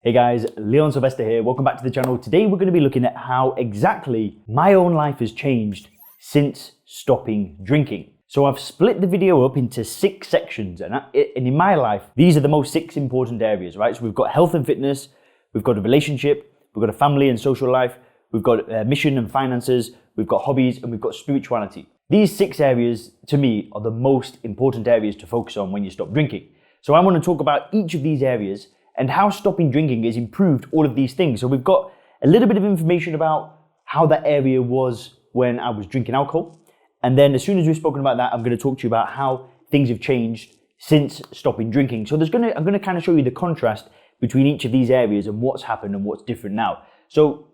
Hey guys, Leon Sylvester here. Welcome back to the channel. Today we're going to be looking at how exactly my own life has changed since stopping drinking. So I've split the video up into 6 sections, and in my life, these are the most 6 important areas, right? So we've got health and fitness, we've got a relationship, we've got a family and social life, we've got mission and finances, we've got hobbies, and we've got spirituality. These 6 areas, to me, are the most important areas to focus on when you stop drinking. So I want to talk about each of these areas and how stopping drinking has improved all of these things. So we've got a little bit of information about how that area was when I was drinking alcohol. And then as soon as we've spoken about that, I'm going to talk to you about how things have changed since stopping drinking. So I'm going to kind of show you the contrast between each of these areas and what's happened and what's different now. So,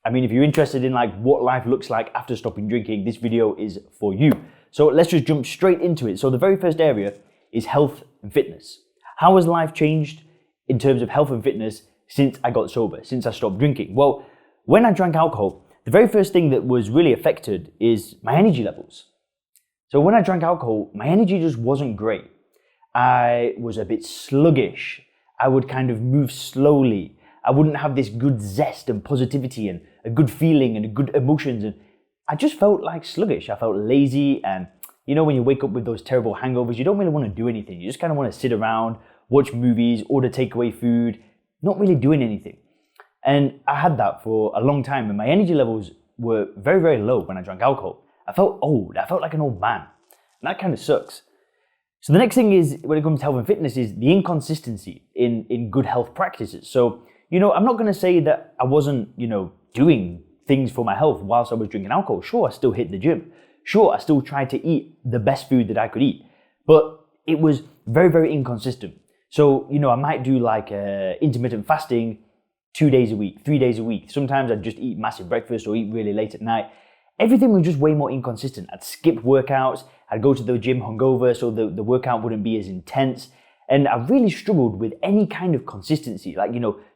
if you're interested in like what life looks like after stopping drinking, this video is for you. So let's just jump straight into it. So the very first area is health and fitness. How has life changed in terms of health and fitness since I got sober, since I stopped drinking? Well, when I drank alcohol, the very first thing that was really affected is my energy levels. So when I drank alcohol, my energy just wasn't great. I was a bit sluggish. I would kind of move slowly. I wouldn't have this good zest and positivity and a good feeling and good emotions. And I just felt like sluggish. I felt lazy, and when you wake up with those terrible hangovers, you don't really want to do anything. You just kind of want to sit around, watch movies, order takeaway food, not really doing anything. And I had that for a long time, and my energy levels were very, very low when I drank alcohol. I felt old. I felt like an old man. And that kind of sucks. So the next thing is, when it comes to health and fitness, is the inconsistency in good health practices. So, I'm not going to say that I wasn't, doing things for my health whilst I was drinking alcohol. Sure, I still hit the gym. Sure, I still tried to eat the best food that I could eat. But it was very, very inconsistent. So, I might do like intermittent fasting 2 days a week, 3 days a week. Sometimes I'd just eat massive breakfast or eat really late at night. Everything was just way more inconsistent. I'd skip workouts. I'd go to the gym hungover so the workout wouldn't be as intense. And I really struggled with any kind of consistency, like,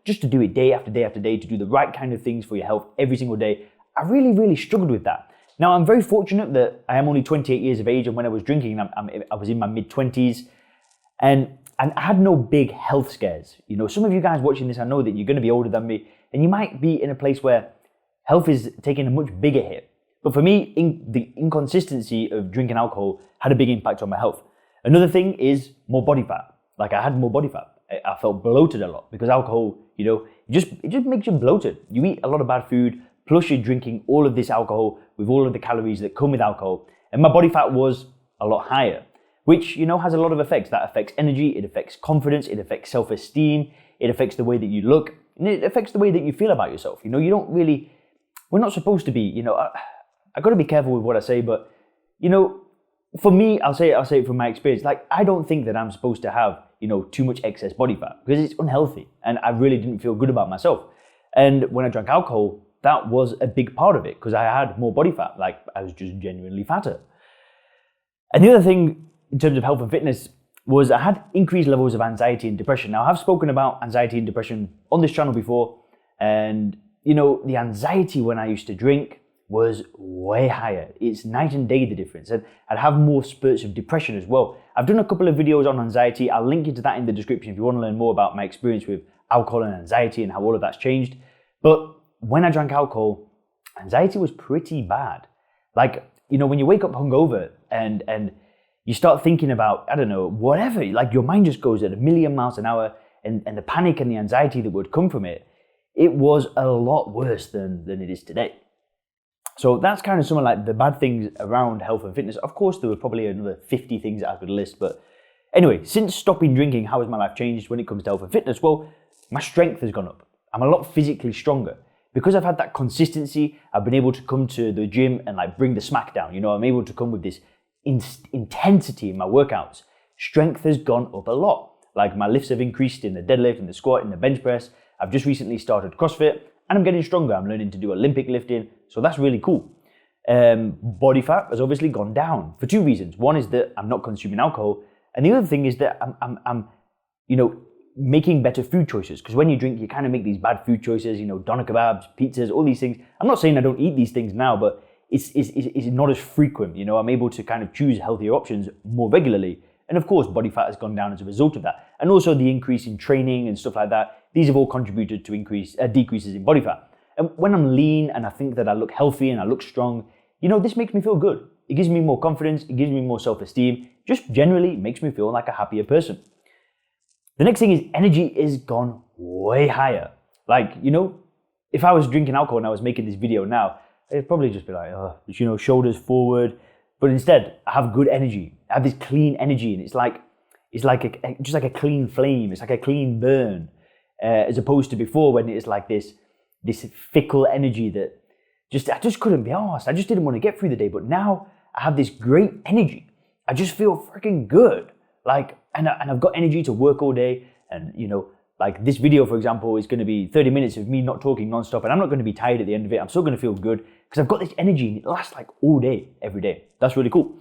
just to do it day after day after day, to do the right kind of things for your health every single day. I really, really struggled with that. Now, I'm very fortunate that I am only 28 years of age, and when I was drinking, I was in my mid-20s, and I had no big health scares. Some of you guys watching this, I know that you're going to be older than me, and you might be in a place where health is taking a much bigger hit. But for me, the inconsistency of drinking alcohol had a big impact on my health. Another thing is more body fat. Like, I had more body fat. I felt bloated a lot because alcohol, it just makes you bloated. You eat a lot of bad food, plus you're drinking all of this alcohol with all of the calories that come with alcohol. And my body fat was a lot higher, which, has a lot of effects. That affects energy, it affects confidence, it affects self-esteem, it affects the way that you look, and it affects the way that you feel about yourself. We're not supposed to be, I got to be careful with what I say, but, for me, I'll say it from my experience. Like, I don't think that I'm supposed to have, too much excess body fat because it's unhealthy, and I really didn't feel good about myself. And when I drank alcohol, that was a big part of it because I had more body fat. Like, I was just genuinely fatter. And the other thing in terms of health and fitness was I had increased levels of anxiety and depression. Now, I've spoken about anxiety and depression on this channel before, and the anxiety when I used to drink was way higher. It's night and day, the difference. And I'd have more spurts of depression as well. I've done a couple of videos on anxiety. I'll link you to that in the description if you want to learn more about my experience with alcohol and anxiety and how all of that's changed. But when I drank alcohol, anxiety was pretty bad. Like, when you wake up hungover and you start thinking about, I don't know, whatever, like your mind just goes at 1,000,000 miles an hour, and the panic and the anxiety that would come from it was a lot worse than it is today. So that's kind of some of like the bad things around health and fitness. Of course, there were probably another 50 things that I could list. But anyway, since stopping drinking, how has my life changed when it comes to health and fitness? Well, my strength has gone up. I'm a lot physically stronger. Because I've had that consistency, I've been able to come to the gym and like bring the smack down. I'm able to come with this intensity in my workouts. Strength has gone up a lot. Like, my lifts have increased in the deadlift, in the squat, in the bench press. I've just recently started CrossFit, and I'm getting stronger. I'm learning to do Olympic lifting, so that's really cool. Body fat has obviously gone down for 2 reasons. One is that I'm not consuming alcohol, and the other thing is that I'm making better food choices. Because when you drink, you kind of make these bad food choices. Doner kebabs, pizzas, all these things. I'm not saying I don't eat these things now, but it's not as frequent. I'm able to kind of choose healthier options more regularly, and of course, body fat has gone down as a result of that. and also the increase in training and stuff like that. These have all contributed to decreases in body fat. And when I'm lean and I think that I look healthy and I look strong, this makes me feel good. It gives me more confidence, it gives me more self-esteem, just generally makes me feel like a happier person. The next thing is energy is gone way higher. Like, if I was drinking alcohol and I was making this video now, it'd probably just be like, shoulders forward. But instead, I have good energy. I have this clean energy, and it's like just like a clean flame. It's like a clean burn, as opposed to before when it's like this fickle energy that I just couldn't be arsed. I just didn't want to get through the day. But now I have this great energy. I just feel freaking good. And I've got energy to work all day. And like this video, for example, is going to be 30 minutes of me not talking nonstop, and I'm not going to be tired at the end of it. I'm still going to feel good because I've got this energy and it lasts like all day, every day. That's really cool.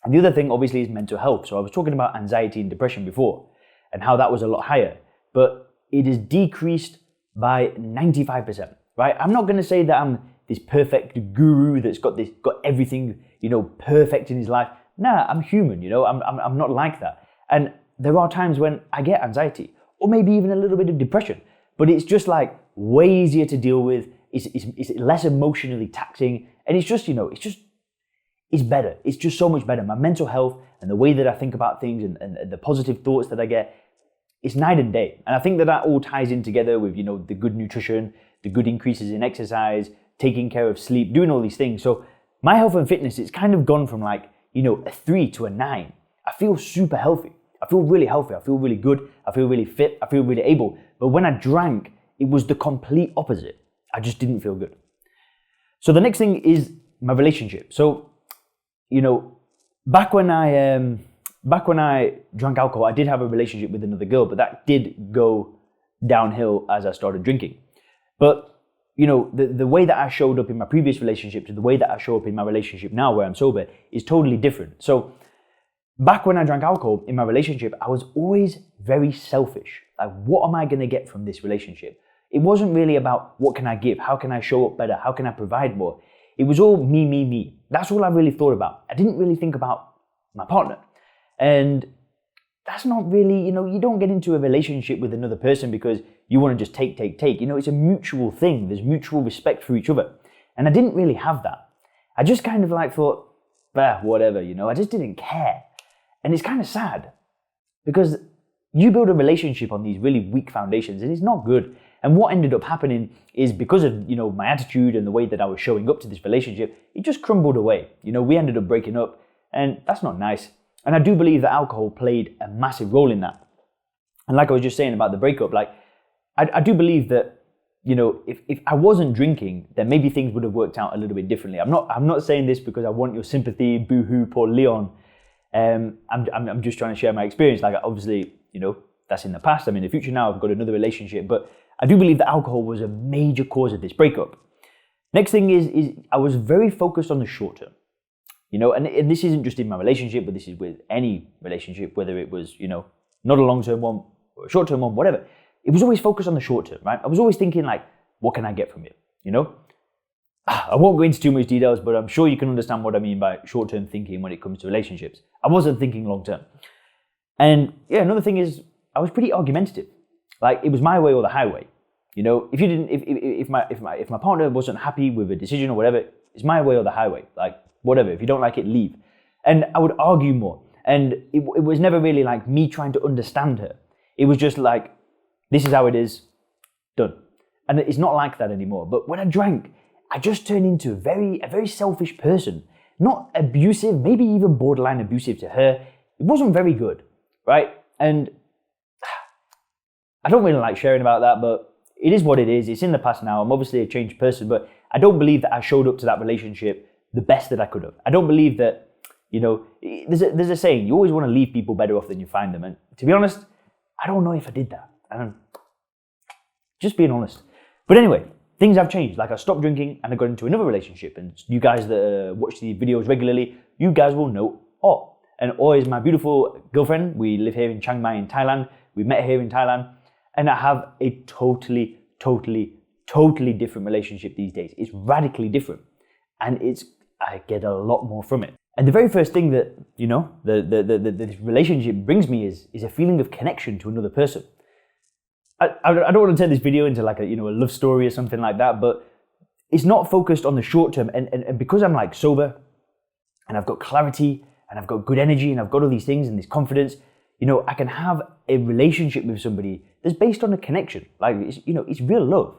And the other thing, obviously, is mental health. So I was talking about anxiety and depression before and how that was a lot higher, but it is decreased by 95%, right? I'm not going to say that I'm this perfect guru that's got everything, perfect in his life. Nah, I'm human, I'm not like that. And there are times when I get anxiety or maybe even a little bit of depression, but it's just like way easier to deal with. It's less emotionally taxing, and it's just, it's better. It's just so much better. My mental health and the way that I think about things and the positive thoughts that I get, it's night and day. And I think that all ties in together with, the good nutrition, the good increases in exercise, taking care of sleep, doing all these things. So my health and fitness, it's kind of gone from like, a 3 to a 9. I feel super healthy. I feel really healthy. I feel really good. I feel really fit. I feel really able. But when I drank, it was the complete opposite. I just didn't feel good. So the next thing is my relationship. So, back when I drank alcohol, I did have a relationship with another girl, but that did go downhill as I started drinking. But, the way that I showed up in my previous relationship to the way that I show up in my relationship now where I'm sober is totally different. So back when I drank alcohol in my relationship, I was always very selfish. Like, what am I going to get from this relationship? It wasn't really about what can I give? How can I show up better? How can I provide more? It was all me, me, me. That's all I really thought about. I didn't really think about my partner. And that's not really, you don't get into a relationship with another person because you want to just take. It's a mutual thing. There's mutual respect for each other. And I didn't really have that. I just kind of thought, whatever, I just didn't care. And it's kind of sad because you build a relationship on these really weak foundations and it's not good. And what ended up happening is because of, my attitude and the way that I was showing up to this relationship, it just crumbled away. We ended up breaking up, and that's not nice. And I do believe that alcohol played a massive role in that. And like I was just saying about the breakup, I do believe that, if I wasn't drinking, then maybe things would have worked out a little bit differently. I'm not saying this because I want your sympathy, boo-hoo, poor Leon. I'm just trying to share my experience. Obviously, that's in the past. I'm in the future now. I've got another relationship, but I do believe that alcohol was a major cause of this breakup. Next thing is I was very focused on the short term, and this isn't just in my relationship, but this is with any relationship, whether it was, not a long-term one or a short-term one, whatever. It was always focused on the short term, right? I was always thinking what can I get from it, I won't go into too much details, but I'm sure you can understand what I mean by short-term thinking when it comes to relationships. I wasn't thinking long-term. And yeah, another thing is I was pretty argumentative. It was my way or the highway. If my partner wasn't happy with a decision or whatever, it's my way or the highway. Whatever, if you don't like it, leave. And I would argue more. And it was never really me trying to understand her. It was just this is how it is, done. And it's not like that anymore. But when I drank, I just turned into a very selfish person. Not abusive, maybe even borderline abusive to her. It wasn't very good, right? And I don't really like sharing about that, but it is what it is. It's in the past now. I'm obviously a changed person, but I don't believe that I showed up to that relationship the best that I could have. I don't believe that, there's a saying, you always want to leave people better off than you find them. And to be honest, I don't know if I did that. Just being honest. But anyway, things have changed. I stopped drinking and I got into another relationship. And you guys that watch the videos regularly, you guys will know Oh. And Oh is my beautiful girlfriend. We live here in Chiang Mai in Thailand. We met here in Thailand. And I have a totally different relationship these days. It's radically different. And I get a lot more from it. And the very first thing that, this relationship brings me is a feeling of connection to another person. I don't want to turn this video into like a love story or something like that, but it's not focused on the short term. And because I'm like sober and I've got clarity and I've got good energy and I've got all these things and this confidence, I can have a relationship with somebody that's based on a connection. Like, it's real love.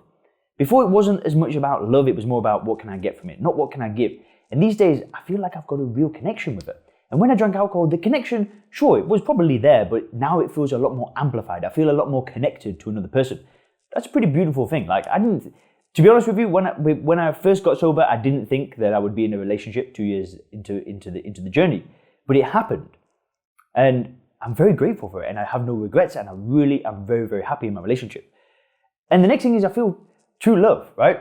Before, it wasn't as much about love, it was more about what can I get from it, not what can I give. And these days, I feel like I've got a real connection with it. And when I drank alcohol, the connection, sure, it was probably there, but now it feels a lot more amplified. I feel a lot more connected to another person. That's a pretty beautiful thing. Like, to be honest with you, when I first got sober, I didn't think that I would be in a relationship 2 years into the journey, but it happened. And I'm very grateful for it, and I have no regrets, and I'm very, very happy in my relationship. And the next thing is I feel true love, right?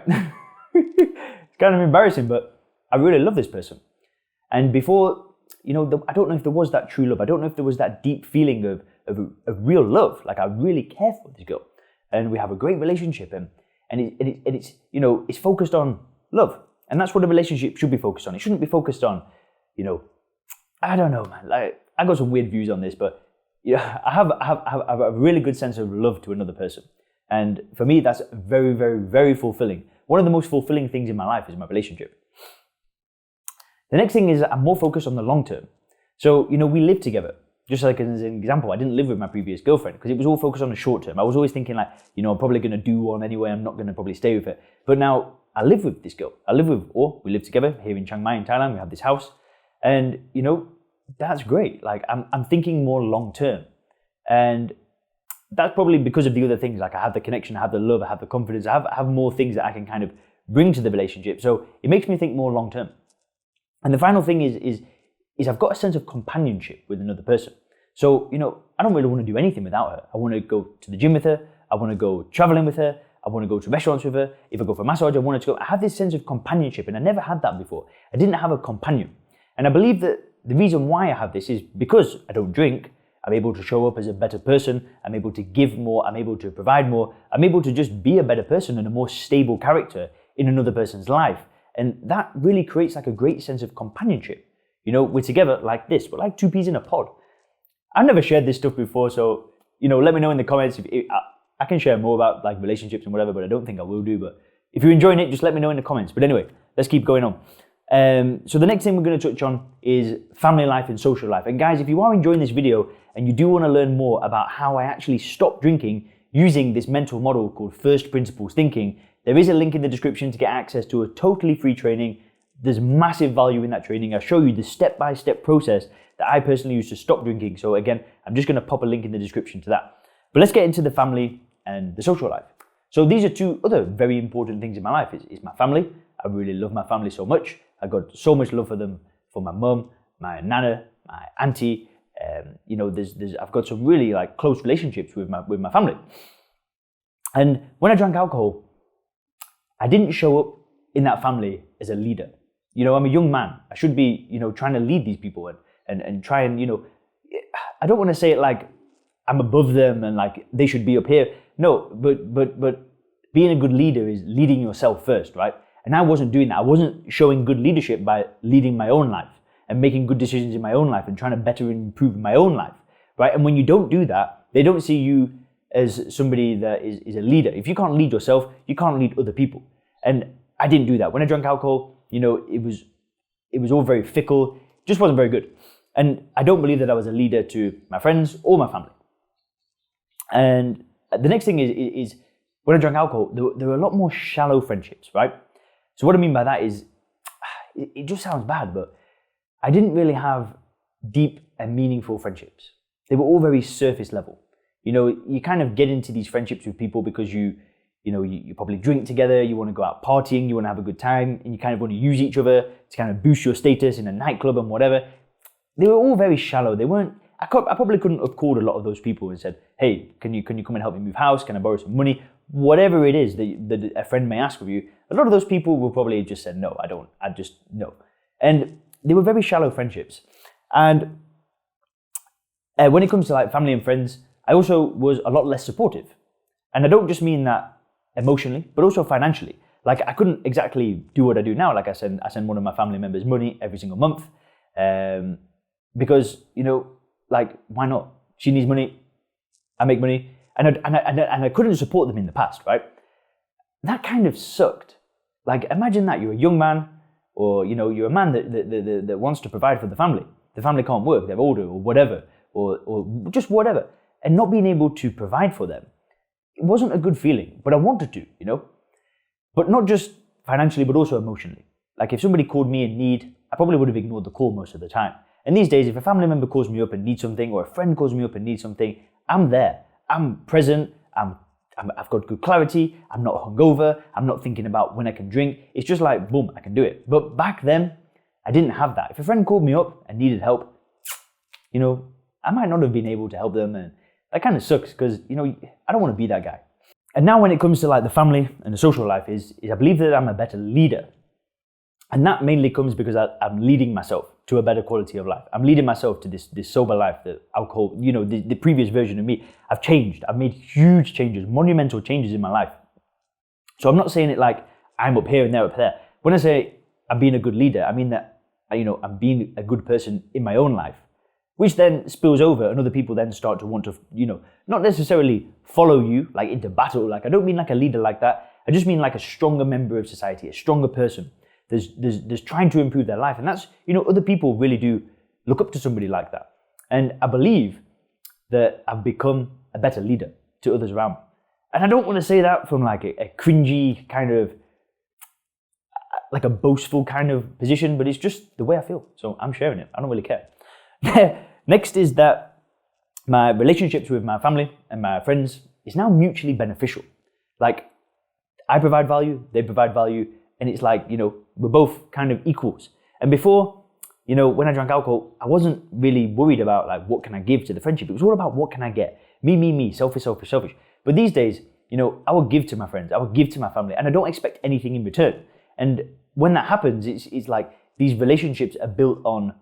It's kind of embarrassing, but I really love this person. And before, I don't know if there was that true love. I don't know if there was that deep feeling of real love. Like, I really care for this girl, and we have a great relationship, and it's it's focused on love, and that's what a relationship should be focused on. It shouldn't be focused on, I don't know, man. Like, I got some weird views on this, but I have a really good sense of love to another person, and for me, that's very, very, very fulfilling. One of the most fulfilling things in my life is my relationship. The next thing is I'm more focused on the long term. So, we live together. Just like as an example, I didn't live with my previous girlfriend because it was all focused on the short term. I was always thinking like, I'm probably going to do one anyway. I'm not going to probably stay with her. But now I live with this girl. We live together here in Chiang Mai in Thailand. We have this house, and that's great. Like, I'm thinking more long term, and that's probably because of the other things. Like, I have the connection, I have the love, I have the confidence, I have more things that I can kind of bring to the relationship. So it makes me think more long term. And the final thing is I've got a sense of companionship with another person. So, I don't really want to do anything without her. I want to go to the gym with her. I want to go traveling with her. I want to go to restaurants with her. If I go for a massage, I have this sense of companionship, and I never had that before. I didn't have a companion. And I believe that the reason why I have this is because I don't drink. I'm able to show up as a better person. I'm able to give more. I'm able to provide more. I'm able to just be a better person and a more stable character in another person's life. And that really creates like a great sense of companionship. We're together like this. We're like two peas in a pod. I've never shared this stuff before, so, let me know in the comments. If I can share more about like relationships and whatever, but I don't think I will do. But if you're enjoying it, just let me know in the comments. But anyway, let's keep going on. So the next thing we're going to touch on is family life and social life. And guys, if you are enjoying this video and you do want to learn more about how I actually stopped drinking using this mental model called first principles thinking, there is a link in the description to get access to a totally free training. There's massive value in that training. I show you the step-by-step process that I personally use to stop drinking. So again, I'm just going to pop a link in the description to that. But let's get into the family and the social life. So these are two other very important things in my life. Is my family. I really love my family so much. I got so much love for them, for my mum, my nana, my auntie. I've got some really like close relationships with my family. And when I drank alcohol, I didn't show up in that family as a leader. I'm a young man. I should be, trying to lead these people and try and, I don't want to say it like I'm above them and like they should be up here. No, but being a good leader is leading yourself first, right? And I wasn't doing that. I wasn't showing good leadership by leading my own life and making good decisions in my own life and trying to better and improve my own life, right? And when you don't do that, they don't see you as somebody that is a leader. If you can't lead yourself, you can't lead other people. And I didn't do that. When I drank alcohol, it was all very fickle. It just wasn't very good. And I don't believe that I was a leader to my friends or my family. And the next thing is when I drank alcohol, there were a lot more shallow friendships, right? So what I mean by that is, it just sounds bad, but I didn't really have deep and meaningful friendships. They were all very surface level. You kind of get into these friendships with people because you probably drink together, you want to go out partying, you want to have a good time, and you kind of want to use each other to kind of boost your status in a nightclub and whatever. They were all very shallow. They weren't, I probably couldn't have called a lot of those people and said, hey, can you come and help me move house? Can I borrow some money? Whatever it is that a friend may ask of you, a lot of those people will probably just say, no, no. And they were very shallow friendships. And when it comes to like family and friends, I also was a lot less supportive. And I don't just mean that emotionally, but also financially. Like, I couldn't exactly do what I do now. Like I send one of my family members money every single month. Because, like, why not? She needs money, I make money, and I couldn't support them in the past, right? That kind of sucked. Like, imagine that you're a young man, or you're a man that wants to provide for the family. The family can't work, they're older, or whatever, or just whatever, and not being able to provide for them. It wasn't a good feeling, but I wanted to, but not just financially, but also emotionally. Like, if somebody called me in need, I probably would have ignored the call most of the time. And these days, if a family member calls me up and needs something, or a friend calls me up and needs something, I'm there. I'm present. I've got good clarity. I'm not hungover. I'm not thinking about when I can drink. It's just like, boom, I can do it. But back then, I didn't have that. If a friend called me up and needed help, I might not have been able to help them. And that kind of sucks because, I don't want to be that guy. And now when it comes to like the family and the social life is I believe that I'm a better leader. And that mainly comes because I'm leading myself to a better quality of life. I'm leading myself to this sober life that alcohol, the previous version of me. I've changed. I've made huge changes, monumental changes in my life. So I'm not saying it like I'm up here and they're up there. When I say I'm being a good leader, I mean that, I'm being a good person in my own life, which then spills over and other people then start to want to, not necessarily follow you like into battle. Like, I don't mean like a leader like that. I just mean like a stronger member of society, a stronger person. There's trying to improve their life. And that's, other people really do look up to somebody like that. And I believe that I've become a better leader to others around me. And I don't want to say that from like a cringy kind of, like a boastful kind of position, but it's just the way I feel. So I'm sharing it. I don't really care. Next is that my relationships with my family and my friends is now mutually beneficial. Like, I provide value, they provide value, and it's like, we're both kind of equals. And before, when I drank alcohol, I wasn't really worried about like, what can I give to the friendship? It was all about what can I get? Me, selfish. But these days, I will give to my friends, I will give to my family, and I don't expect anything in return. And when that happens, it's like these relationships are built on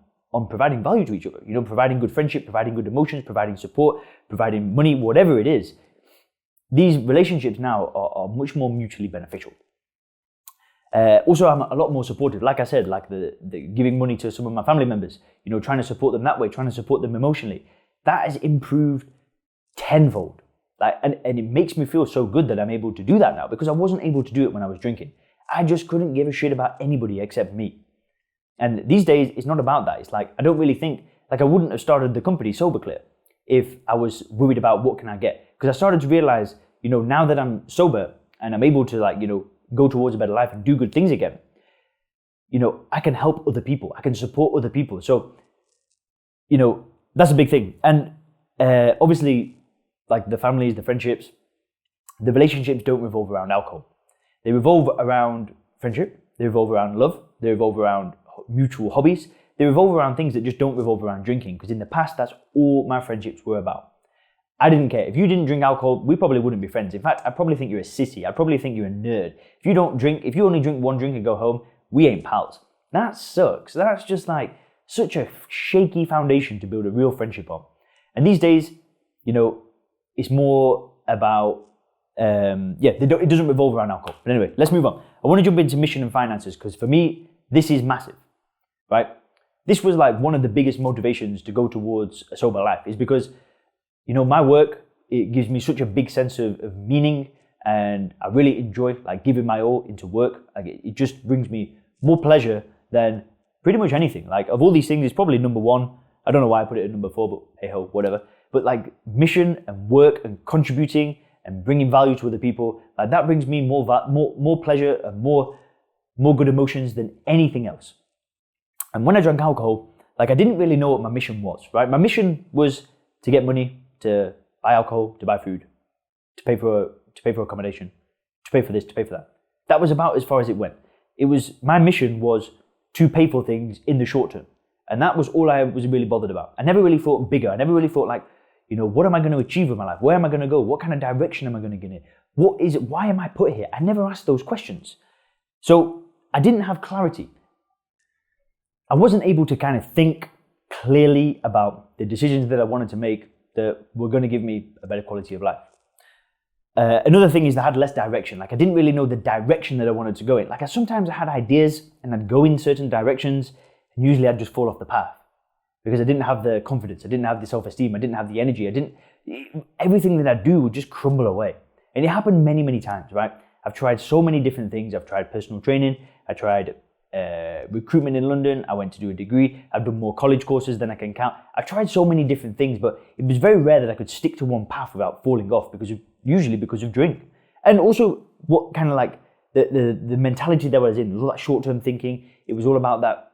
providing value to each other, providing good friendship, providing good emotions, providing support, providing money, whatever it is. These relationships now are much more mutually beneficial. Also, I'm a lot more supportive. Like I said, like the giving money to some of my family members, trying to support them that way, trying to support them emotionally. That has improved tenfold. Like, and it makes me feel so good that I'm able to do that now, because I wasn't able to do it when I was drinking. I just couldn't give a shit about anybody except me. And these days, it's not about that. It's like, I don't really think, like I wouldn't have started the company Sober Clear if I was worried about what can I get. Because I started to realize, now that I'm sober and I'm able to like, go towards a better life and do good things again, I can help other people. I can support other people. So, that's a big thing. And obviously, like the families, the friendships, the relationships don't revolve around alcohol. They revolve around friendship. They revolve around love. They revolve around mutual hobbies. They revolve around things that just don't revolve around drinking. Because in the past, that's all my friendships were about. I didn't care. If you didn't drink alcohol, we probably wouldn't be friends. In fact, I'd probably think you're a sissy. I'd probably think you're a nerd. If you only drink one drink and go home, we ain't pals. That sucks. That's just like such a shaky foundation to build a real friendship on. And these days, it's more about, it doesn't revolve around alcohol. But anyway, let's move on. I want to jump into mission and finances because for me, this is massive, right? This was like one of the biggest motivations to go towards a sober life is because my work, it gives me such a big sense of meaning, and I really enjoy like giving my all into work. Like it just brings me more pleasure than pretty much anything. Like of all these things, it's probably number one. I don't know why I put it at number 4, but hey ho, whatever. But like mission and work and contributing and bringing value to other people, like that brings me more pleasure and more good emotions than anything else. And when I drank alcohol, like I didn't really know what my mission was, right? My mission was to get money, to buy alcohol, to buy food, to pay for accommodation, to pay for this, to pay for that. That was about as far as it went. My mission was to pay for things in the short term. And that was all I was really bothered about. I never really thought bigger. I never really thought like, what am I going to achieve with my life? Where am I going to go? What kind of direction am I going to get in? What is it? Why am I put here? I never asked those questions. So I didn't have clarity. I wasn't able to kind of think clearly about the decisions that I wanted to make that were going to give me a better quality of life. Another thing is that I had less direction. Like I didn't really know the direction that I wanted to go in. Like sometimes I had ideas and I'd go in certain directions And usually I'd just fall off the path because I didn't have the confidence, I didn't have the self-esteem, I didn't have the energy, everything that I do would just crumble away. And it happened many, many times, right? I've tried so many different things. I've tried personal training, I tried recruitment in London, I went to do a degree, I've done more college courses than I can count. I've tried so many different things, but it was very rare that I could stick to one path without falling off usually because of drink. And also what kind of like the mentality that I was in, it was all that short-term thinking. It was all about that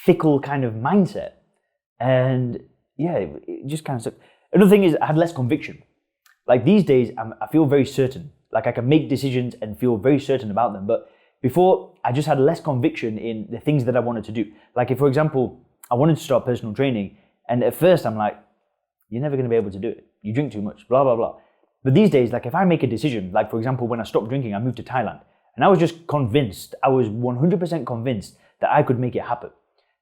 fickle kind of mindset. And yeah, it just kind of sucked. Another thing is I had less conviction. Like these days, I feel very certain. Like I can make decisions and feel very certain about them. But before, I just had less conviction in the things that I wanted to do. Like if, for example, I wanted to start personal training, and at first I'm like, you're never going to be able to do it. You drink too much, blah, blah, blah. But these days, like if I make a decision, like for example, when I stopped drinking, I moved to Thailand. And I was just convinced, I was 100% convinced that I could make it happen.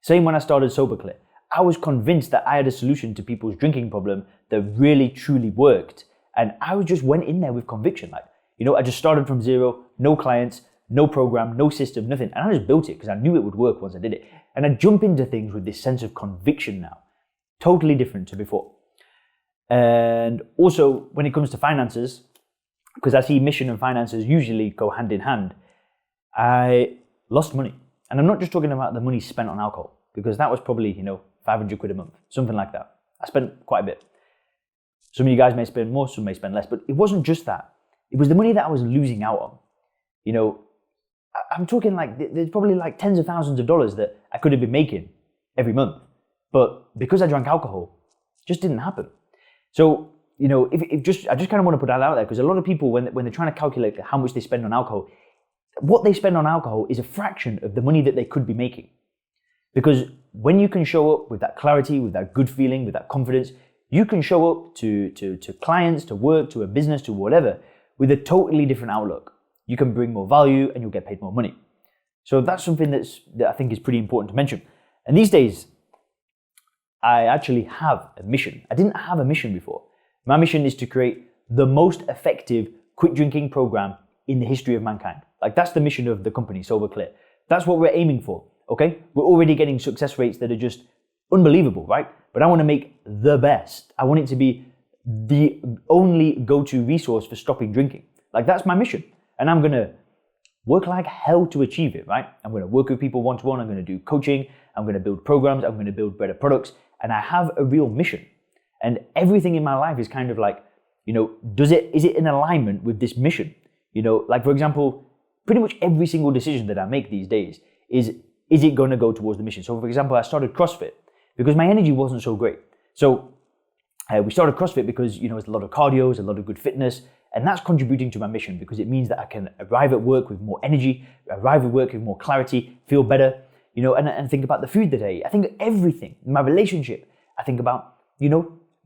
Same when I started SoberClear. I was convinced that I had a solution to people's drinking problem that really, truly worked. And I just went in there with conviction. Like, I just started from zero, no clients, no program, no system, nothing. And I just built it because I knew it would work once I did it. And I jump into things with this sense of conviction now. Totally different to before. And also when it comes to finances, because I see mission and finances usually go hand in hand, I lost money. And I'm not just talking about the money spent on alcohol, because that was probably, 500 quid a month, something like that. I spent quite a bit. Some of you guys may spend more, some may spend less, but it wasn't just that. It was the money that I was losing out on. I'm talking like, there's probably like tens of thousands of dollars that I could have been making every month. But because I drank alcohol, it just didn't happen. So, I just kind of want to put that out there, because a lot of people, when they're trying to calculate how much they spend on alcohol, what they spend on alcohol is a fraction of the money that they could be making. Because when you can show up with that clarity, with that good feeling, with that confidence, you can show up to clients, to work, to a business, to whatever, with a totally different outlook. You can bring more value and you'll get paid more money. So that's something that I think is pretty important to mention. And these days, I actually have a mission. I didn't have a mission before. My mission is to create the most effective quit drinking program in the history of mankind. Like that's the mission of the company, SoberClear. That's what we're aiming for, okay? We're already getting success rates that are just unbelievable, right? But I want to make the best. I want it to be the only go-to resource for stopping drinking. Like that's my mission. And I'm going to work like hell to achieve it, right? I'm going to work with people one-to-one. I'm going to do coaching. I'm going to build programs. I'm going to build better products. And I have a real mission. And everything in my life is kind of like, is it in alignment with this mission? Like for example, pretty much every single decision that I make these days is it going to go towards the mission? So for example, I started CrossFit because my energy wasn't so great. So we started CrossFit because, it's a lot of cardio, it's a lot of good fitness, and that's contributing to my mission because it means that I can arrive at work with more energy, arrive at work with more clarity, feel better, and think about the food that I eat. I think everything, my relationship, I think about,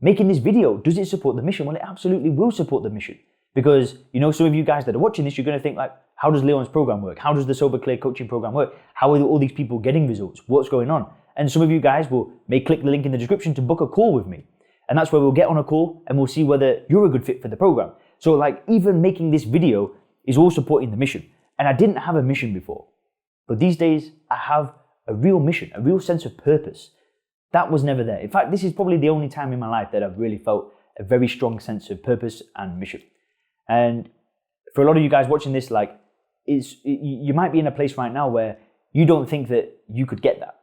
making this video, does it support the mission? Well, it absolutely will support the mission. Because, some of you guys that are watching this, you're going to think like, how does Leon's program work? How does the SoberClear coaching program work? How are all these people getting results? What's going on? And some of you guys may click the link in the description to book a call with me. And that's where we'll get on a call and we'll see whether you're a good fit for the program. So like even making this video is all supporting the mission. And I didn't have a mission before. But these days I have a real mission, a real sense of purpose. That was never there. In fact, this is probably the only time in my life that I've really felt a very strong sense of purpose and mission. And for a lot of you guys watching this, like, you might be in a place right now where you don't think that you could get that.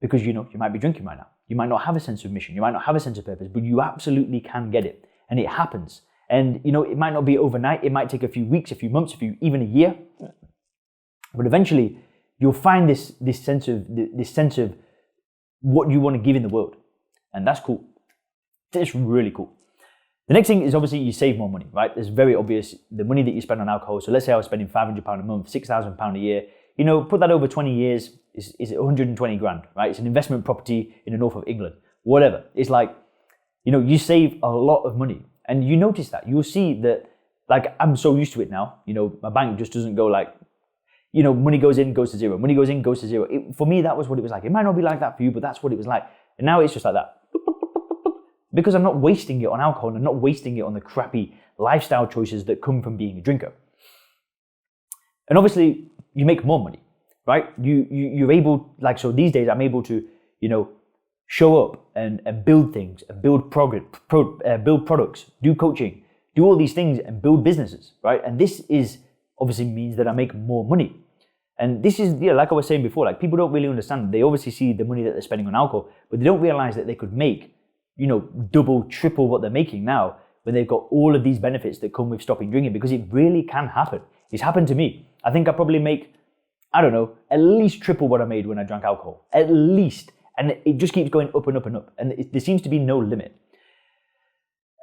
Because, you might be drinking right now. You might not have a sense of mission. You might not have a sense of purpose, but you absolutely can get it. And it happens. And, it might not be overnight. It might take a few weeks, a few months, even a year. But eventually, you'll find this sense of what you want to give in the world. And that's cool. It's really cool. The next thing is obviously you save more money, right? It's very obvious, the money that you spend on alcohol. So let's say I was spending £500 a month, £6,000 a year. Put that over 20 years, is 120 grand, right? It's an investment property in the north of England, whatever. It's like, you save a lot of money. And you notice that. You'll see that, like, I'm so used to it now. My bank just doesn't go like, money goes in, goes to zero. Money goes in, goes to zero. For me, that was what it was like. It might not be like that for you, but that's what it was like. And now it's just like that. Because I'm not wasting it on alcohol and I'm not wasting it on the crappy lifestyle choices that come from being a drinker. And obviously, you make more money, right? You're able, like, so these days I'm able to, show up and build things and build build products, do coaching, do all these things and build businesses, right? And this is obviously means that I make more money. And this is, like I was saying before, like people don't really understand. They obviously see the money that they're spending on alcohol, but they don't realize that they could make, double, triple what they're making now when they've got all of these benefits that come with stopping drinking, because it really can happen. It's happened to me. I think I probably make, I don't know, at least triple what I made when I drank alcohol. At least. And it just keeps going up and up and up. And there seems to be no limit.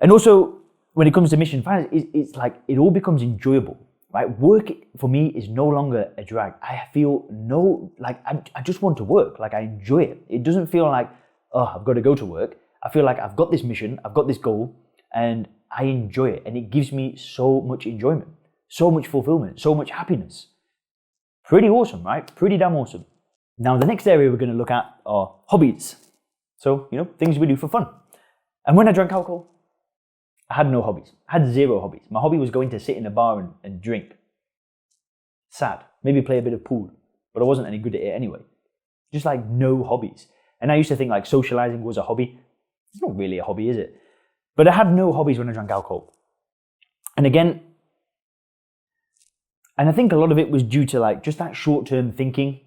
And also, when it comes to mission finance, it's like it all becomes enjoyable, right? Work for me is no longer a drag. I feel I just want to work. Like I enjoy it. It doesn't feel like, oh, I've got to go to work. I feel like I've got this mission, I've got this goal, and I enjoy it. And it gives me so much enjoyment, so much fulfillment, so much happiness. Pretty awesome, right? Pretty damn awesome. Now, the next area we're going to look at are hobbies. So, things we do for fun. And when I drank alcohol, I had no hobbies. I had zero hobbies. My hobby was going to sit in a bar and drink. Sad. Maybe play a bit of pool. But I wasn't any good at it anyway. Just like no hobbies. And I used to think like socializing was a hobby. It's not really a hobby, is it? But I had no hobbies when I drank alcohol. And again, and I think a lot of it was due to like just that short-term thinking,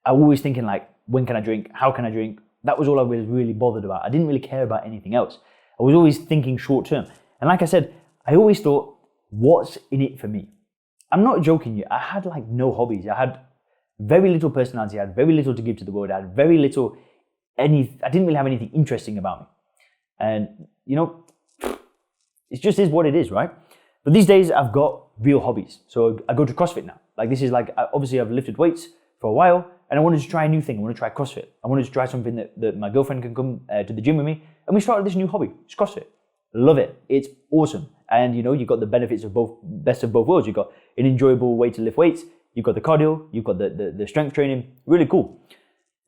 I was always thinking like, when can I drink? How can I drink? That was all I was really bothered about. I didn't really care about anything else. I was always thinking short term. And like I said, I always thought, what's in it for me? I'm not joking you. I had like no hobbies. I had very little personality. I had very little to give to the world. I had very little, I didn't really have anything interesting about me. And, it just is what it is, right? But these days I've got real hobbies. So I go to CrossFit now. Like this is like, obviously I've lifted weights for a while. And I wanted to try a new thing. I wanted to try CrossFit. I wanted to try something that my girlfriend can come to the gym with me. And we started this new hobby. It's CrossFit. Love it. It's awesome. And you've got the benefits of best of both worlds. You've got an enjoyable way to lift weights. You've got the cardio. You've got the strength training. Really cool.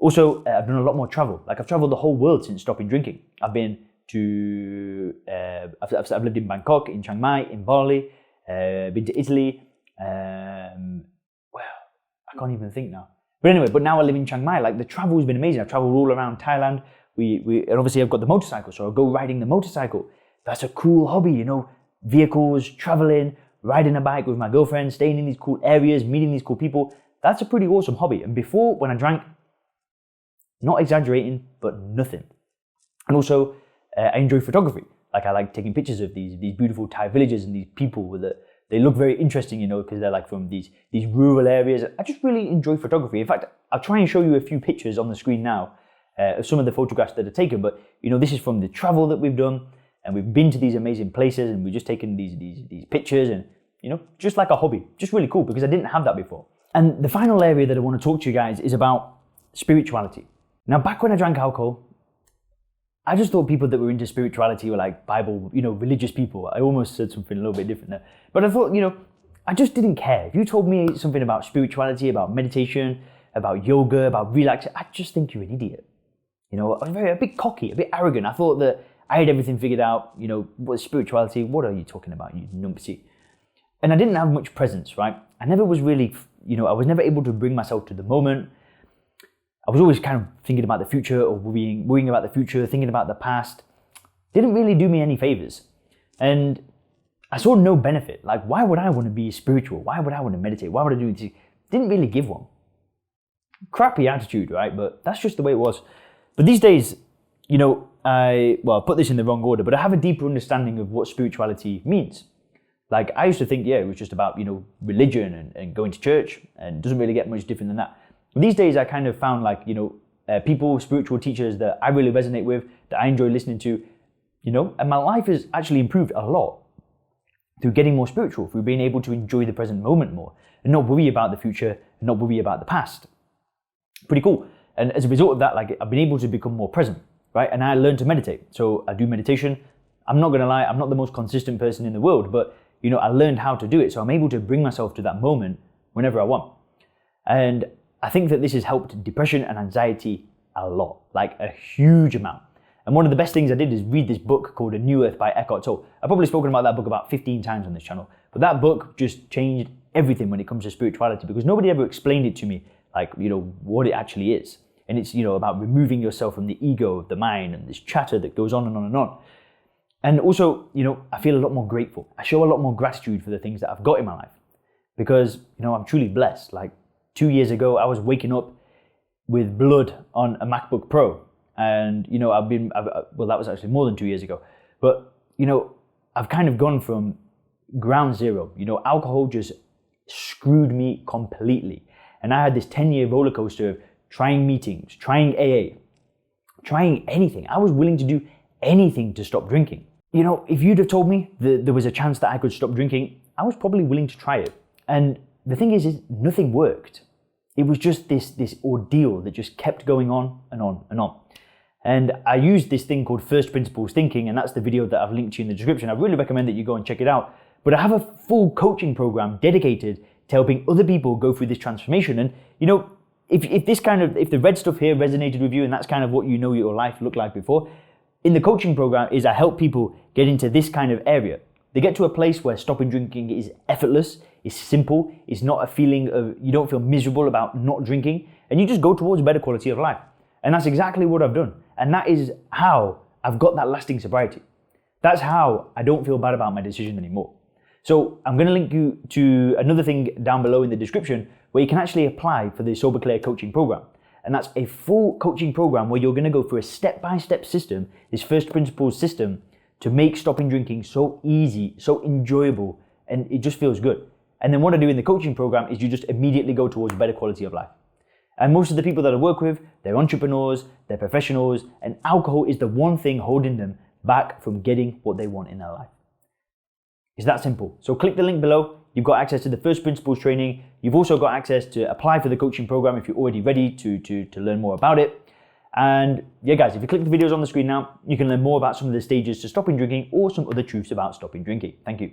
Also, I've done a lot more travel. Like I've traveled the whole world since stopping drinking. I've been to, I've lived in Bangkok, in Chiang Mai, in Bali, been to Italy. I can't even think now. But anyway, now I live in Chiang Mai. Like the travel has been amazing. I've traveled all around Thailand. And obviously I've got the motorcycle, so I'll go riding the motorcycle. That's a cool hobby, vehicles, traveling, riding a bike with my girlfriend, staying in these cool areas, meeting these cool people. That's a pretty awesome hobby. And before, when I drank, not exaggerating, but nothing. And also, I enjoy photography. Like I like taking pictures of these beautiful Thai villages and these people with they look very interesting, because they're like from these rural areas. I just really enjoy photography. In fact, I'll try and show you a few pictures on the screen now of some of the photographs that are taken. But, this is from the travel that we've done. And we've been to these amazing places and we've just taken these pictures and, just like a hobby. Just really cool because I didn't have that before. And the final area that I want to talk to you guys is about spirituality. Now, back when I drank alcohol, I just thought people that were into spirituality were like Bible, religious people. I almost said something a little bit different there. But I thought, I just didn't care. If you told me something about spirituality, about meditation, about yoga, about relaxing, I just think you're an idiot. I was a bit cocky, a bit arrogant. I thought that I had everything figured out. What spirituality? What are you talking about, you numpty? And I didn't have much presence, right? I never was really, I was never able to bring myself to the moment. I was always kind of thinking about the future or worrying about the future, thinking about the past. Didn't really do me any favors. And I saw no benefit. Like, why would I want to be spiritual? Why would I want to meditate? Why would I do it? Didn't really give one. Crappy attitude, right? But that's just the way it was. But these days, I put this in the wrong order, but I have a deeper understanding of what spirituality means. Like, I used to think, it was just about, religion and going to church, and it doesn't really get much different than that. These days, I kind of found like, people, spiritual teachers that I really resonate with, that I enjoy listening to, and my life has actually improved a lot through getting more spiritual, through being able to enjoy the present moment more and not worry about the future and not worry about the past. Pretty cool. And as a result of that, like I've been able to become more present, right? And I learned to meditate. So I do meditation. I'm not going to lie, I'm not the most consistent person in the world, but I learned how to do it. So I'm able to bring myself to that moment whenever I want. And I think that this has helped depression and anxiety a lot, like a huge amount. And one of the best things I did is read this book called A New Earth by Eckhart Tolle. I've probably spoken about that book about 15 times on this channel, but that book just changed everything when it comes to spirituality, because nobody ever explained it to me, like, what it actually is. And it's, about removing yourself from the ego of the mind and this chatter that goes on and on and on. And also, I feel a lot more grateful. I show a lot more gratitude for the things that I've got in my life, because, I'm truly blessed. Like 2 years ago, I was waking up with blood on a MacBook Pro. And, that was actually more than 2 years ago. But, I've kind of gone from ground zero. Alcohol just screwed me completely. And I had this 10-year roller coaster of trying meetings, trying AA, trying anything. I was willing to do anything to stop drinking. If you'd have told me that there was a chance that I could stop drinking, I was probably willing to try it. And the thing is nothing worked. It was just this ordeal that just kept going on and on and on. And I used this thing called first principles thinking, and that's the video that I've linked to you in the description. I really recommend that you go and check it out. But I have a full coaching program dedicated to helping other people go through this transformation. And if the red stuff here resonated with you, and that's kind of what your life looked like before, in the coaching program is I help people get into this kind of area. They get to a place where stopping drinking is effortless, it's simple, it's not a feeling of, you don't feel miserable about not drinking, and you just go towards a better quality of life. And that's exactly what I've done. And that is how I've got that lasting sobriety. That's how I don't feel bad about my decision anymore. So I'm going to link you to another thing down below in the description where you can actually apply for the Sober Clear coaching program. And that's a full coaching program where you're going to go through a step-by-step system, this first principles system, to make stopping drinking so easy, so enjoyable, and it just feels good. And then what I do in the coaching program is you just immediately go towards a better quality of life. And most of the people that I work with, they're entrepreneurs, they're professionals, and alcohol is the one thing holding them back from getting what they want in their life. It's that simple. So click the link below. You've got access to the first principles training. You've also got access to apply for the coaching program if you're already ready to learn more about it. And yeah, guys, if you click the videos on the screen now, you can learn more about some of the stages to stopping drinking or some other truths about stopping drinking. Thank you.